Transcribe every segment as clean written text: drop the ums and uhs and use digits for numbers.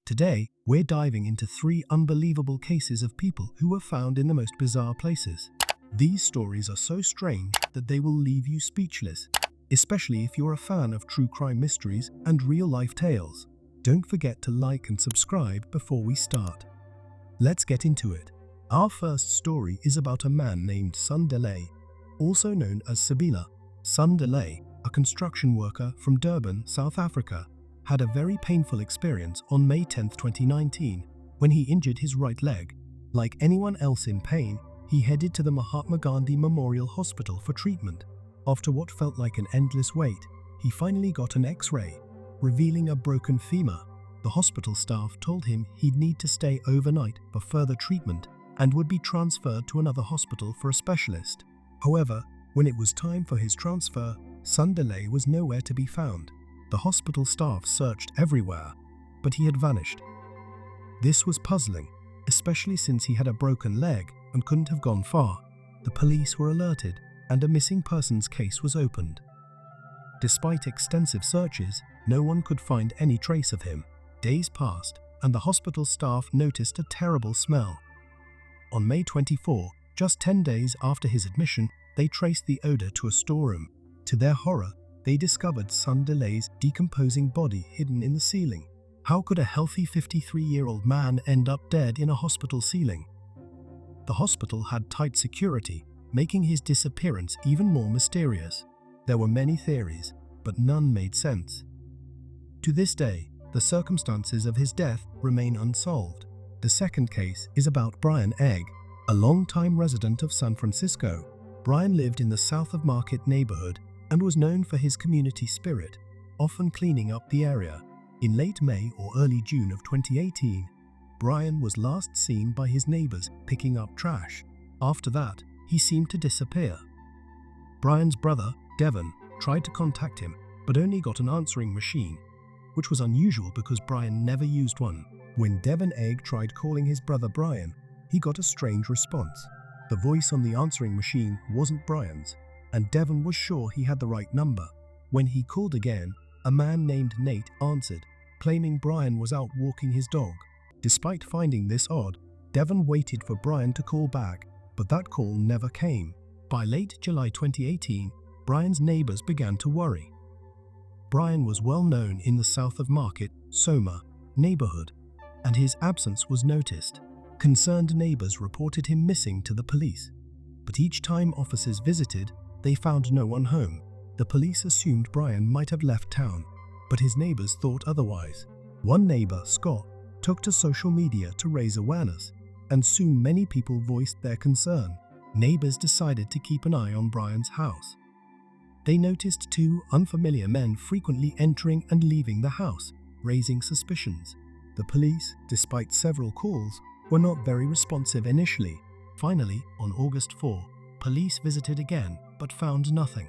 Today, we're diving into 3 unbelievable cases of people who were found in the most bizarre places. These stories are so strange that they will leave you speechless, especially if you're a fan of true crime mysteries and real-life tales. Don't forget to like and subscribe before we start. Let's get into it. Our first story is about a man named Sundelay, also known as Sabila. Sundelay, a construction worker from Durban, South Africa, had a very painful experience on May 10, 2019, when he injured his right leg. Like anyone else in pain, he headed to the Mahatma Gandhi Memorial Hospital for treatment. After what felt like an endless wait, he finally got an X-ray, revealing a broken femur. The hospital staff told him he'd need to stay overnight for further treatment and would be transferred to another hospital for a specialist. However, when it was time for his transfer, Sundelay was nowhere to be found. The hospital staff searched everywhere, but he had vanished. This was puzzling, especially since he had a broken leg and couldn't have gone far. The police were alerted, and a missing persons case was opened. Despite extensive searches, no one could find any trace of him. Days passed, and the hospital staff noticed a terrible smell. On May 24, just 10 days after his admission, they traced the odor to a storeroom. To their horror, they discovered Sundelay's decomposing body hidden in the ceiling. How could a healthy 53-year-old man end up dead in a hospital ceiling? The hospital had tight security, making his disappearance even more mysterious. There were many theories, but none made sense. To this day, the circumstances of his death remain unsolved. The second case is about Brian Egg, a long-time resident of San Francisco. Brian lived in the South of Market neighborhood and was known for his community spirit, often cleaning up the area. In late May or early June of 2018, Brian was last seen by his neighbors picking up trash. After that, he seemed to disappear. Brian's brother, Devon, tried to contact him, but only got an answering machine, which was unusual because Brian never used one. When Devon Egg tried calling his brother Brian, he got a strange response. The voice on the answering machine wasn't Brian's, and Devon was sure he had the right number. When he called again, a man named Nate answered, claiming Brian was out walking his dog. Despite finding this odd, Devon waited for Brian to call back, but that call never came. By late July 2018, Brian's neighbors began to worry. Brian was well known in the South of Market, Soma, neighborhood, and his absence was noticed. Concerned neighbors reported him missing to the police, but each time officers visited, they found no one home. The police assumed Brian might have left town, but his neighbors thought otherwise. One neighbor, Scott, took to social media to raise awareness, and soon many people voiced their concern. Neighbors decided to keep an eye on Brian's house. They noticed 2 unfamiliar men frequently entering and leaving the house, raising suspicions. The police, despite several calls, were not very responsive initially. Finally, on August 4, police visited again but found nothing.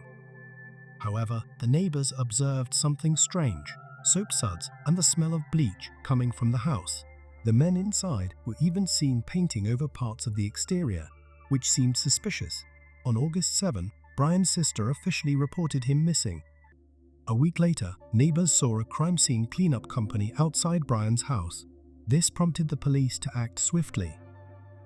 However, the neighbors observed something strange: soap suds and the smell of bleach coming from the house. The men inside were even seen painting over parts of the exterior, which seemed suspicious. On August 7, Brian's sister officially reported him missing. A week later, neighbors saw a crime scene cleanup company outside Brian's house. This prompted the police to act swiftly.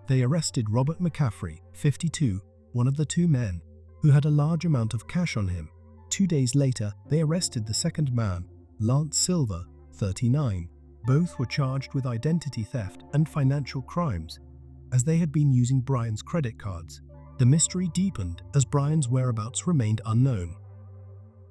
They arrested Robert McCaffrey, 52, one of the 2 men, who had a large amount of cash on him. 2 days later, they arrested the second man, Lance Silver, 39. Both were charged with identity theft and financial crimes, as they had been using Brian's credit cards. The mystery deepened as Brian's whereabouts remained unknown.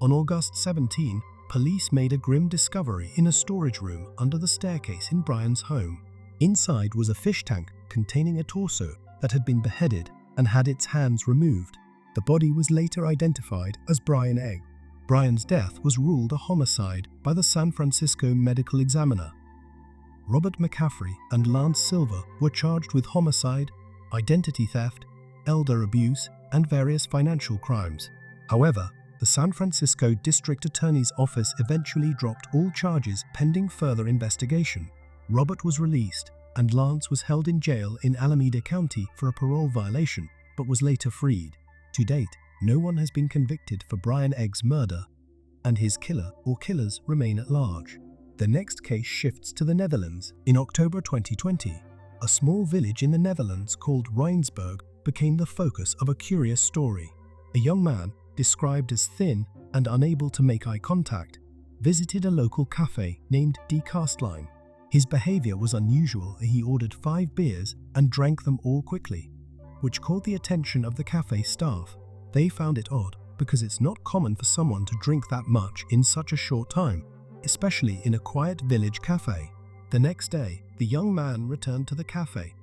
On August 17, police made a grim discovery in a storage room under the staircase in Brian's home. Inside was a fish tank containing a torso that had been beheaded and had its hands removed. The body was later identified as Brian Egg. Brian's death was ruled a homicide by the San Francisco medical examiner. Robert McCaffrey and Lance Silver were charged with homicide, identity theft, elder abuse, and various financial crimes. However, the San Francisco District Attorney's Office eventually dropped all charges pending further investigation. Robert was released, and Lance was held in jail in Alameda County for a parole violation, but was later freed. To date, no one has been convicted for Brian Egg's murder, and his killer or killers remain at large. The next case shifts to the Netherlands. In October 2020, a small village in the Netherlands called Rijnsburg became the focus of a curious story. A young man, described as thin and unable to make eye contact, visited a local cafe named Die Kastlein. His behavior was unusual. He ordered 5 beers and drank them all quickly, which caught the attention of the cafe staff. They found it odd because it's not common for someone to drink that much in such a short time, especially in a quiet village cafe. The next day, the young man returned to the cafe.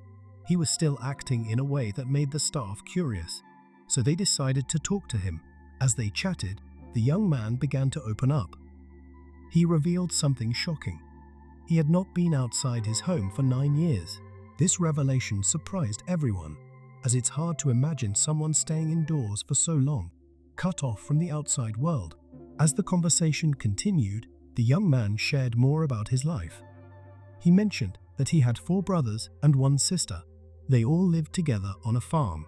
He was still acting in a way that made the staff curious, so they decided to talk to him. As they chatted, the young man began to open up. He revealed something shocking. He had not been outside his home for 9 years. This revelation surprised everyone, as it's hard to imagine someone staying indoors for so long, cut off from the outside world. As the conversation continued, the young man shared more about his life. He mentioned that he had 4 brothers and 1 sister. They all lived together on a farm.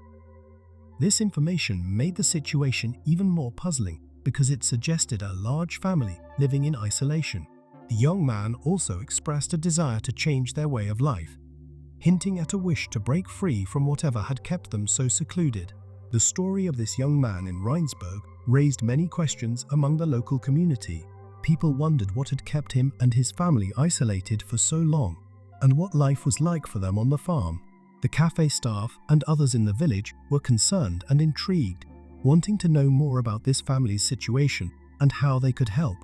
This information made the situation even more puzzling because it suggested a large family living in isolation. The young man also expressed a desire to change their way of life, hinting at a wish to break free from whatever had kept them so secluded. The story of this young man in Rijnsburg raised many questions among the local community. People wondered what had kept him and his family isolated for so long, and what life was like for them on the farm. The cafe staff and others in the village were concerned and intrigued, wanting to know more about this family's situation and how they could help.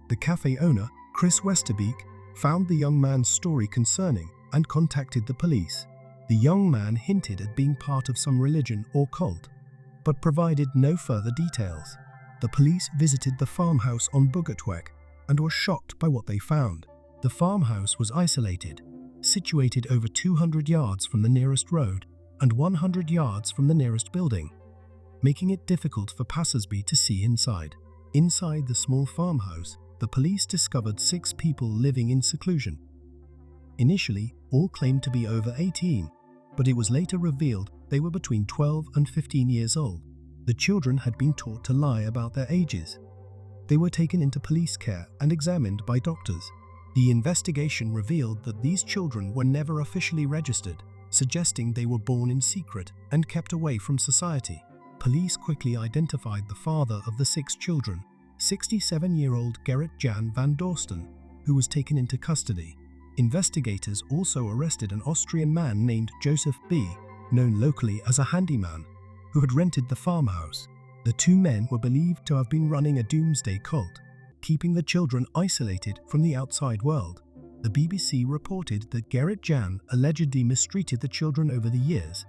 The cafe owner, Chris Westerbeek, found the young man's story concerning and contacted the police. The young man hinted at being part of some religion or cult, but provided no further details. The police visited the farmhouse on Bugetweg and were shocked by what they found. The farmhouse was isolated, situated over 200 yards from the nearest road and 100 yards from the nearest building, making it difficult for passers-by to see inside. Inside the small farmhouse, the police discovered 6 people living in seclusion. Initially, all claimed to be over 18, but it was later revealed they were between 12 and 15 years old. The children had been taught to lie about their ages. They were taken into police care and examined by doctors. The investigation revealed that these children were never officially registered, suggesting they were born in secret and kept away from society. Police quickly identified the father of the 6 children, 67-year-old Gerrit Jan van Dorsten, who was taken into custody. Investigators also arrested an Austrian man named Joseph B., known locally as a handyman, who had rented the farmhouse. The 2 men were believed to have been running a doomsday cult, keeping the children isolated from the outside world. The BBC reported that Gerrit Jan allegedly mistreated the children over the years,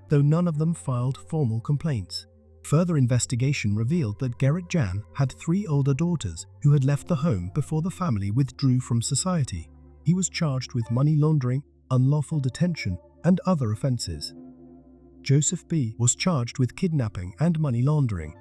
though none of them filed formal complaints. Further investigation revealed that Gerrit Jan had 3 older daughters who had left the home before the family withdrew from society. He was charged with money laundering, unlawful detention, and other offences. Joseph B. was charged with kidnapping and money laundering.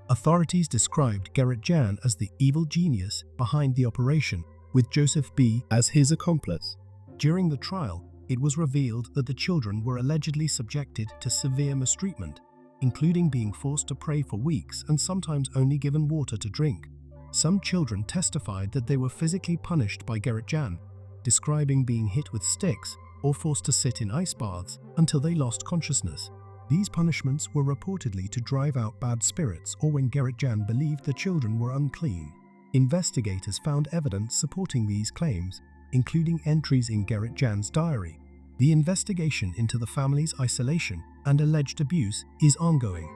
Authorities described Gerrit Jan as the evil genius behind the operation, with Joseph B. as his accomplice. During the trial, it was revealed that the children were allegedly subjected to severe mistreatment, including being forced to pray for weeks and sometimes only given water to drink. Some children testified that they were physically punished by Gerrit Jan, describing being hit with sticks or forced to sit in ice baths until they lost consciousness. These punishments were reportedly to drive out bad spirits or when Gerrit Jan believed the children were unclean. Investigators found evidence supporting these claims, including entries in Gerrit Jan's diary. The investigation into the family's isolation and alleged abuse is ongoing.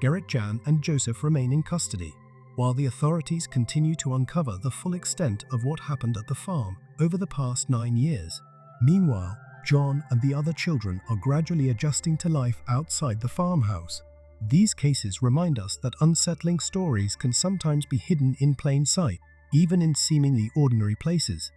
Gerrit Jan and Joseph remain in custody, while the authorities continue to uncover the full extent of what happened at the farm over the past 9 years. Meanwhile, John and the other children are gradually adjusting to life outside the farmhouse. These cases remind us that unsettling stories can sometimes be hidden in plain sight, even in seemingly ordinary places.